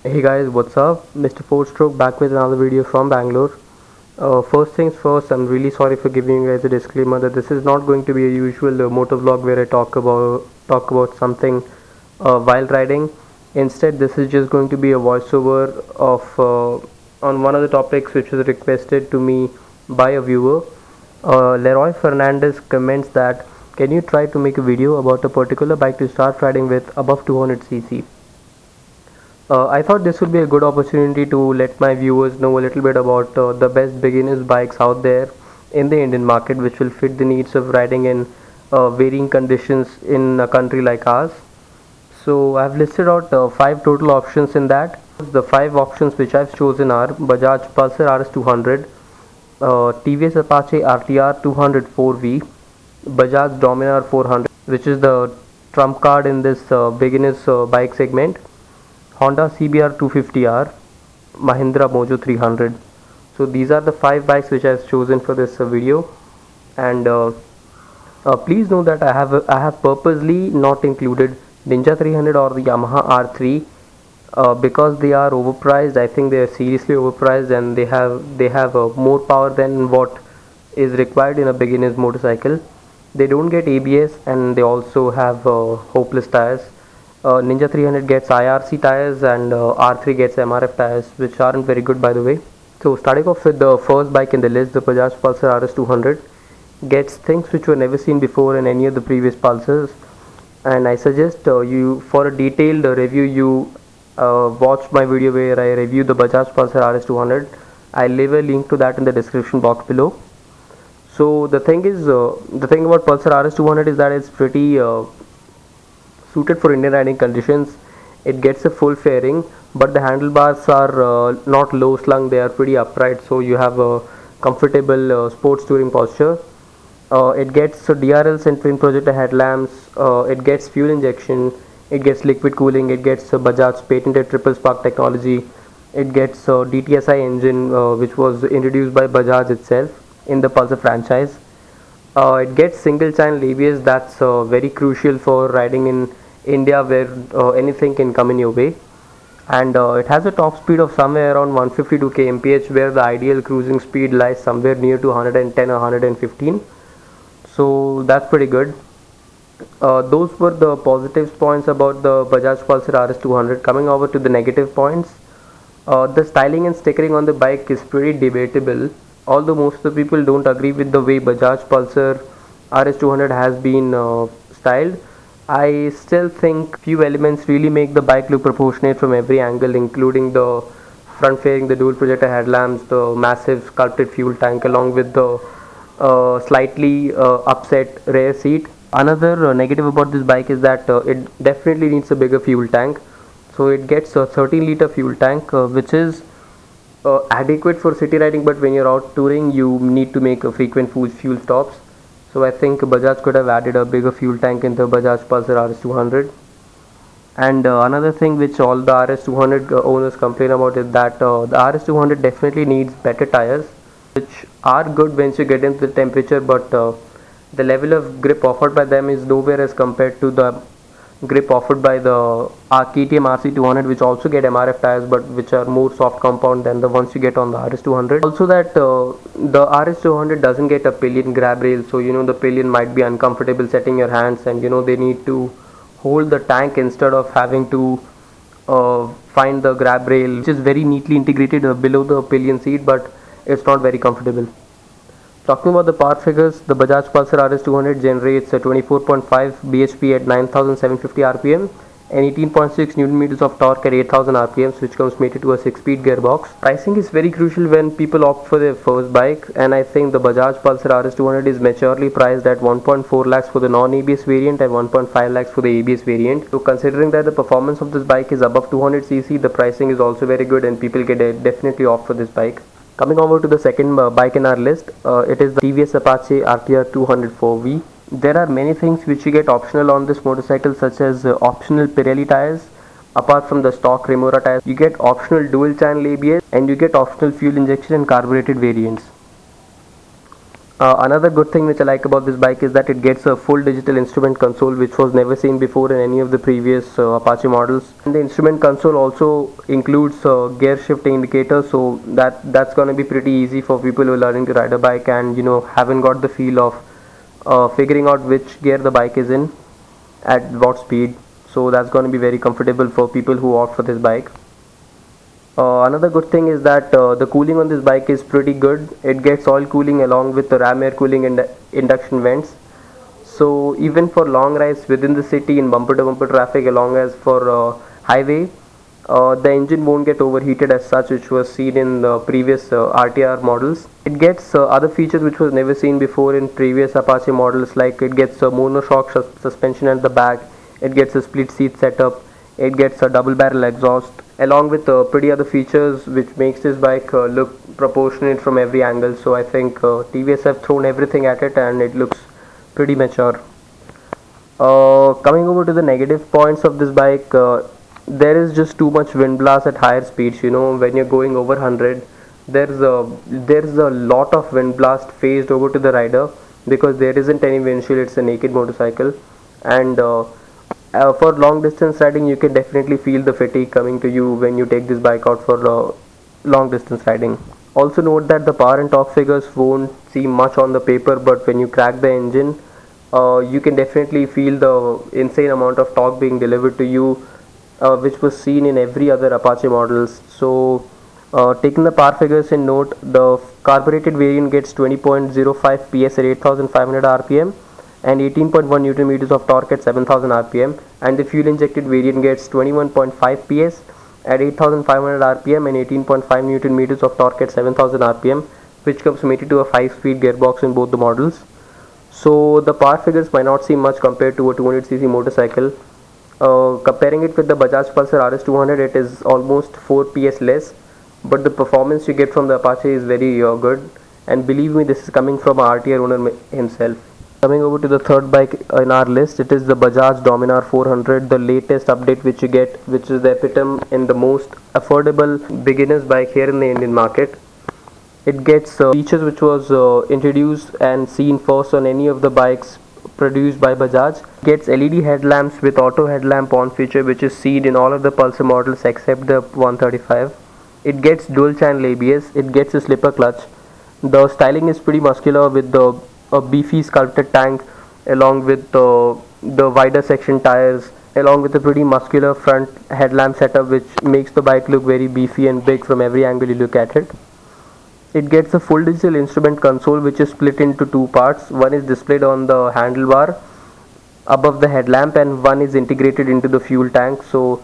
Hey guys, what's up? Mr. 4-Stroke back with another video from Bangalore. First things first, I'm really sorry for giving you guys a disclaimer that this is not going to be a usual motor vlog where I talk about something while riding. Instead, this is just going to be a voiceover of on one of the topics which was requested to me by a viewer. Leroy Fernandez comments that can you try to make a video about a particular bike to start riding with above 200cc. I thought this would be a good opportunity to let my viewers know a little bit about the best beginners bikes out there in the Indian market, which will fit the needs of riding in varying conditions in a country like ours. So I've listed out 5 total options in that. The 5 options which I've chosen are Bajaj Pulsar Rs200, TVS Apache RTR 204V, Bajaj Dominar 400, which is the trump card in this beginners bike segment, Honda CBR 250R, Mahindra Mojo 300. So these are the 5 bikes which I've chosen for this video, and please know that I have purposely not included Ninja 300 or the Yamaha R3 because they are overpriced. I think they are seriously overpriced, and they have more power than what is required in a beginner's motorcycle. They don't get ABS, and they also have hopeless tires. Ninja 300 gets IRC tires, and R3 gets MRF tires, which aren't very good, by the way. So starting off with the first bike in the list, the Bajaj Pulsar Rs200 gets things which were never seen before in any of the previous Pulsars, and I suggest you, for a detailed review, you watch my video where I review the Bajaj Pulsar Rs200. I'll leave a link to that in the description box below. So the thing about Pulsar Rs200 is that it's pretty suited for Indian riding conditions. It gets a full fairing, but the handlebars are not low slung, they are pretty upright, so you have a comfortable sports touring posture. It gets DRLs and twin projector headlamps, it gets fuel injection, it gets liquid cooling, it gets Bajaj's patented triple spark technology, it gets DTSI engine which was introduced by Bajaj itself in the Pulsar franchise. It gets single channel ABS, that's very crucial for riding in India where anything can come in your way, and it has a top speed of somewhere around 152 kmph, where the ideal cruising speed lies somewhere near to 110 or 115. So that's pretty good. Those were the positive points about the Bajaj Pulsar Rs200. Coming over to the negative points, the styling and stickering on the bike is pretty debatable. Although most of the people don't agree with the way Bajaj Pulsar Rs200 has been styled, I still think few elements really make the bike look proportionate from every angle, including the front fairing, the dual projector headlamps, the massive sculpted fuel tank, along with the slightly upset rear seat. Another negative about this bike is that it definitely needs a bigger fuel tank. So it gets a 13-liter fuel tank, which is adequate for city riding, but when you're out touring, you need to make frequent fuel stops. So I think Bajaj could have added a bigger fuel tank in the Bajaj Pulsar Rs200. And another thing which all the Rs200 owners complain about is that the Rs200 definitely needs better tires, which are good once you get into the temperature, but the level of grip offered by them is nowhere as compared to the grip offered by the KTM RC200, which also get MRF tires, but which are more soft compound than the ones you get on the Rs200. Also that the Rs200 doesn't get a pillion grab rail, so the pillion might be uncomfortable setting your hands, and they need to hold the tank instead of having to find the grab rail, which is very neatly integrated below the pillion seat, but it's not very comfortable. Talking about the power figures, the Bajaj Pulsar Rs200 generates 24.5 bhp at 9750 rpm and 18.6 Newton meters of torque at 8000 rpm, which comes mated to a 6-speed gearbox. Pricing is very crucial when people opt for their first bike, and I think the Bajaj Pulsar Rs200 is maturely priced at 1.4 lakhs for the non-ABS variant and 1.5 lakhs for the ABS variant. So considering that the performance of this bike is above 200cc, the pricing is also very good, and people can definitely opt for this bike. Coming over to the second bike in our list, it is the TVS Apache RTR 204V. There are many things which you get optional on this motorcycle, such as optional Pirelli tires. Apart from the stock Remora tires, you get optional dual channel ABS, and you get optional fuel injection and carbureted variants. Another good thing which I like about this bike is that it gets a full digital instrument console, which was never seen before in any of the previous Apache models. And the instrument console also includes gear shift indicator, so that's going to be pretty easy for people who are learning to ride a bike and haven't got the feel of figuring out which gear the bike is in at what speed. So that's going to be very comfortable for people who opt for this bike. Another good thing is that the cooling on this bike is pretty good. It gets oil cooling along with the ram air cooling and induction vents. So even for long rides within the city in bumper to bumper traffic, along as for highway, the engine won't get overheated as such, which was seen in the previous RTR models. It gets other features which was never seen before in previous Apache models, like it gets a monoshock suspension at the back, it gets a split seat setup, it gets a double barrel exhaust, along with pretty other features which makes this bike look proportionate from every angle. So I think TVS have thrown everything at it and it looks pretty mature. Coming over to the negative points of this bike, there is just too much wind blast at higher speeds. When you're going over 100, there's a lot of wind blast phased over to the rider, because there isn't any windshield, it's a naked motorcycle. And for long distance riding, you can definitely feel the fatigue coming to you when you take this bike out for long distance riding. Also note that the power and torque figures won't seem much on the paper, but when you crack the engine, you can definitely feel the insane amount of torque being delivered to you, which was seen in every other Apache models. So taking the power figures in note, the carbureted variant gets 20.05 PS at 8500 rpm and 18.1 Newton meters of torque at 7000 rpm, and the fuel injected variant gets 21.5 PS at 8500 rpm and 18.5 Newton meters of torque at 7000 rpm, which comes mated to a 5-speed gearbox in both the models. So the power figures might not seem much compared to a 200cc motorcycle. Comparing it with the Bajaj Pulsar Rs200, it is almost 4 PS less, but the performance you get from the Apache is very good, and believe me, this is coming from a RTR owner himself. Coming over to the third bike in our list, it is the Bajaj Dominar 400, the latest update which you get, which is the epitome in the most affordable beginner's bike here in the Indian market. It gets features which was introduced and seen first on any of the bikes produced by Bajaj. Gets LED headlamps with auto headlamp on feature, which is seen in all of the Pulsar models except the 135. It gets dual channel ABS. It gets a slipper clutch. The styling is pretty muscular with a beefy sculpted tank, along with the wider section tires, along with a pretty muscular front headlamp setup, which makes the bike look very beefy and big from every angle you look at it. It gets a full digital instrument console, which is split into two parts. One is displayed on the handlebar above the headlamp, and one is integrated into the fuel tank. So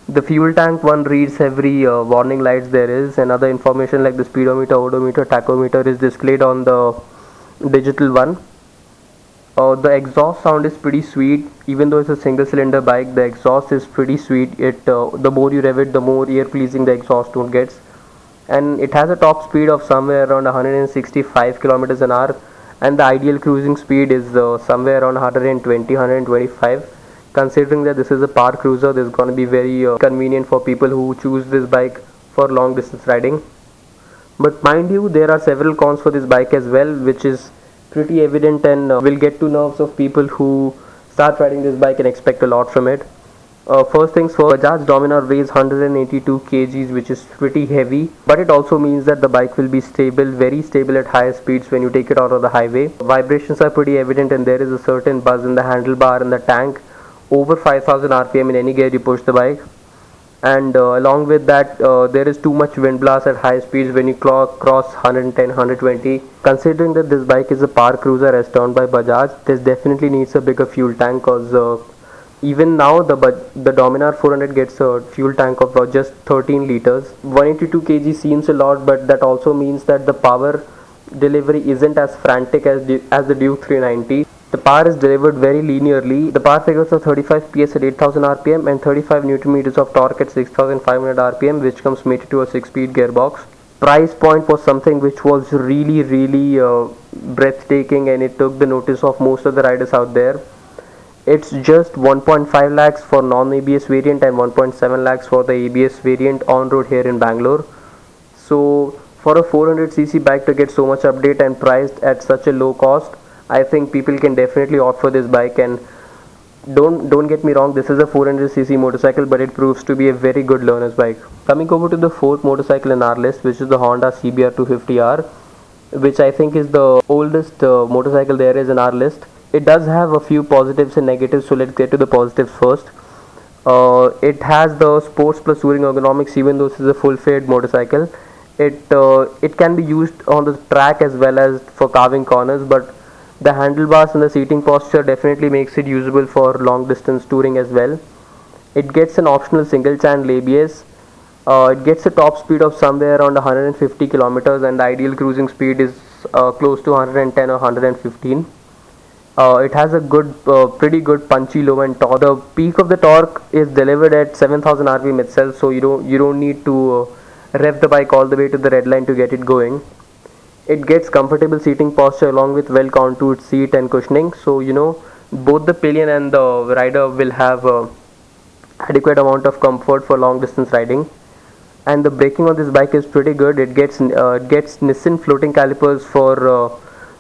the fuel tank one reads every warning lights there is, and other information like the speedometer, odometer, tachometer is displayed on the digital one. The exhaust sound is pretty sweet. Even though it's a single cylinder bike, the exhaust is pretty sweet. The more you rev it, the more ear pleasing the exhaust tone gets. And it has a top speed of somewhere around 165 kilometers an hour, and the ideal cruising speed is somewhere around 120-125. Considering that this is a power cruiser, this is going to be very convenient for people who choose this bike for long distance riding. But mind you, there are several cons for this bike as well, which is pretty evident and will get to nerves of people who start riding this bike and expect a lot from it. First things first, Bajaj Dominar weighs 182 kgs, which is pretty heavy, but it also means that the bike will be stable, very stable at higher speeds when you take it out on the highway. Vibrations are pretty evident, and there is a certain buzz in the handlebar and the tank over 5000 rpm in any gear you push the bike. And along with that, there is too much wind blast at high speeds when you cross 110, 120. Considering that this bike is a power cruiser as termed by Bajaj, this definitely needs a bigger fuel tank, because even now the Dominar 400 gets a fuel tank of just 13 liters. 182 kg seems a lot, but that also means that the power delivery isn't as frantic as the Duke 390. The power is delivered very linearly. The power figures are 35 PS at 8000 rpm and 35 Newton meters of torque at 6500 rpm, which comes mated to a 6-speed gearbox. Price point was something which was really breathtaking, and it took the notice of most of the riders out there. It's just 1.5 lakhs for non-ABS variant and 1.7 lakhs for the ABS variant on road here in Bangalore. So For a 400cc bike to get so much update and priced at such a low cost, I think people can definitely opt for this bike. And don't get me wrong, this is a 400cc motorcycle, but it proves to be a very good learner's bike. Coming over to the fourth motorcycle in our list, which is the Honda CBR 250R, which I think is the oldest motorcycle there is in our list. It does have a few positives and negatives, so let's get to the positives first. It has the sports plus touring ergonomics, even though this is a full-fed motorcycle. It can be used on the track as well as for carving corners, but the handlebars and the seating posture definitely makes it usable for long distance touring as well. It gets an optional single channel ABS. It gets a top speed of somewhere around 150 kilometers, and the ideal cruising speed is close to 110 or 115. It has a pretty good punchy low and torque. The peak of the torque is delivered at 7,000 RPM itself, so you don't need to rev the bike all the way to the red line to get it going. It gets comfortable seating posture along with well contoured seat and cushioning, so both the pillion and the rider will have adequate amount of comfort for long distance riding. And the braking on this bike is pretty good. It gets Nissin floating calipers for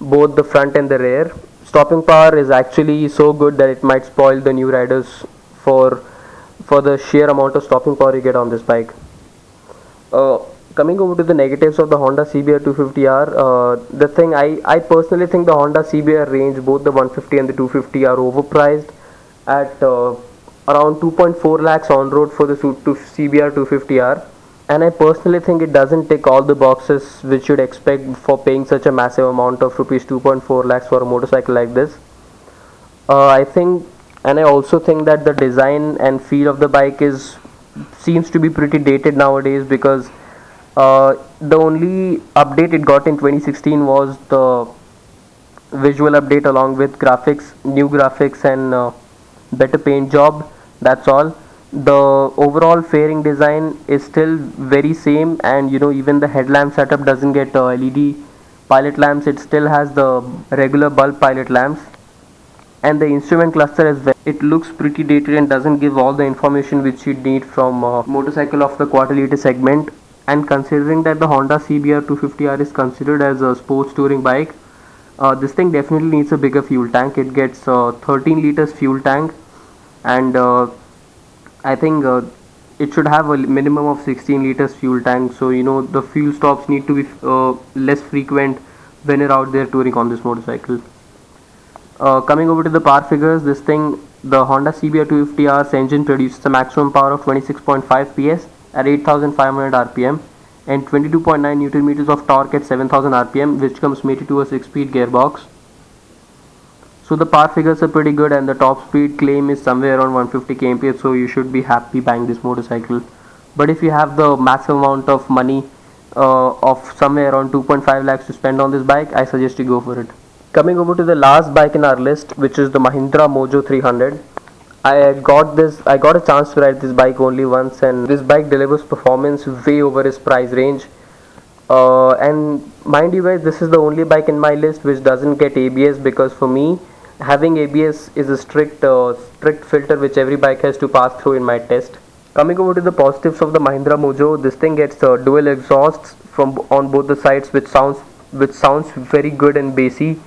both the front and the rear. Stopping power is actually so good that it might spoil the new riders for the sheer amount of stopping power you get on this bike. Coming over to the negatives of the Honda CBR 250R, the thing I personally think the Honda CBR range, both the 150 and the 250, are overpriced at around 2.4 lakhs on road for the CBR 250R. And I personally think it doesn't tick all the boxes which you'd expect for paying such a massive amount of rupees 2.4 lakhs for a motorcycle like this. I also think that the design and feel of the bike seems to be pretty dated nowadays, because the only update it got in 2016 was the visual update along with new graphics and better paint job. That's all. The overall fairing design is still very same, and even the headlamp setup doesn't get LED pilot lamps. It still has the regular bulb pilot lamps, and the instrument cluster as well. It looks pretty dated and doesn't give all the information which you'd need from a motorcycle of the quarter liter segment. And considering that the Honda CBR 250R is considered as a sports touring bike, this thing definitely needs a bigger fuel tank. It gets 13 liters fuel tank, and I think it should have a minimum of 16 liters fuel tank, so the fuel stops need to be less frequent when you're out there touring on this motorcycle. Coming over to the power figures, the Honda CBR 250R's engine produces a maximum power of 26.5 PS at 8,500 RPM and 22.9 Newton meters of torque at 7,000 RPM, which comes mated to a 6-speed gearbox. So the power figures are pretty good, and the top speed claim is somewhere around 150 kmph, so you should be happy buying this motorcycle. But if you have the massive amount of money of somewhere around 2.5 lakhs to spend on this bike, I suggest you go for it. Coming over to the last bike in our list, which is the Mahindra Mojo 300. I got a chance to ride this bike only once, and this bike delivers performance way over its price range. And mind you guys, this is the only bike in my list which doesn't get ABS, because for me, having ABS is a strict filter which every bike has to pass through in my test. Coming over to the positives of the Mahindra Mojo, this thing gets dual exhausts on both the sides, which sounds very good and bassy.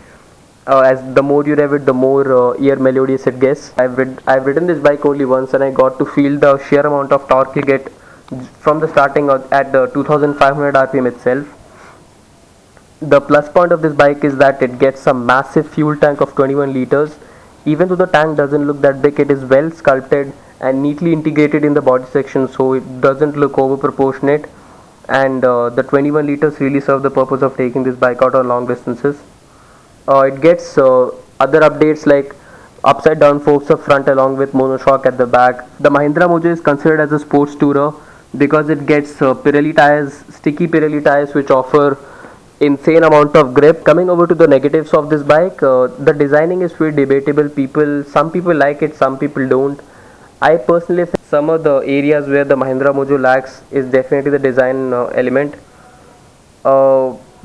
As the more you rev it, the more ear melodious it gets. I've ridden this bike only once, and I got to feel the sheer amount of torque you get from the starting at the 2,500 RPM itself. The plus point of this bike is that it gets a massive fuel tank of 21 liters. Even though the tank doesn't look that big, it is well sculpted and neatly integrated in the body section, so it doesn't look over proportionate. And the 21 liters really serve the purpose of taking this bike out on long distances. It gets other updates like upside down forks up front along with monoshock at the back. The Mahindra Mojo is considered as a sports tourer because it gets sticky Pirelli tires, which offer insane amount of grip. Coming over to the negatives of this bike, the designing is pretty debatable. Some people like it, some people don't. I personally think some of the areas where the Mahindra Mojo lacks is definitely the design element.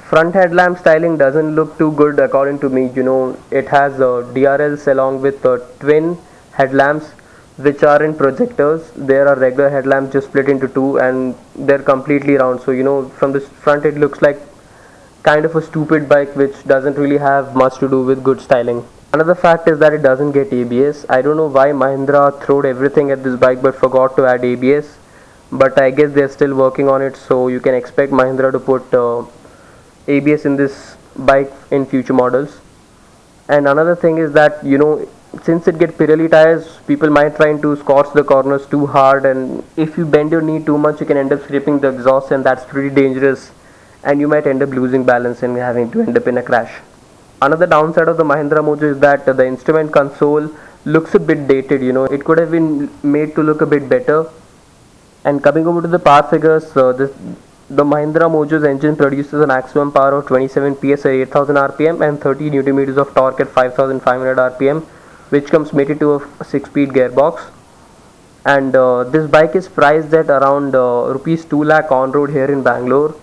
Front headlamp styling doesn't look too good according to me. It has DRLs along with twin headlamps, which aren't projectors. There are regular headlamps just split into two, and they're completely round. So from this front it looks like kind of a stupid bike which doesn't really have much to do with good styling. Another fact is that it doesn't get ABS. I don't know why Mahindra throwed everything at this bike but forgot to add ABS. But I guess they're still working on it, so you can expect Mahindra to put ABS in this bike in future models. And another thing is that since it gets Pirelli tires, people might try to scorch the corners too hard, and if you bend your knee too much you can end up scraping the exhaust, and that's pretty dangerous, and you might end up losing balance and having to end up in a crash. Another downside of the Mahindra Mojo is that the instrument console looks a bit dated. It could have been made to look a bit better. And coming over to the power figures, the Mahindra Mojo's engine produces a maximum power of 27 PS at 8000 rpm and 30 Newton meters of torque at 5500 rpm, which comes mated to a 6-speed gearbox. And this bike is priced at around rupees 2 lakh on road here in Bangalore.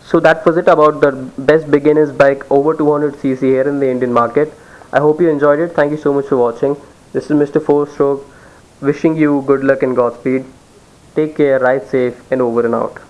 So that was it about the best beginners bike over 200cc here in the Indian market. I hope you enjoyed it. Thank you so much for watching. This is Mr. 4-Stroke wishing you good luck and Godspeed. Take care, ride safe, and over and out.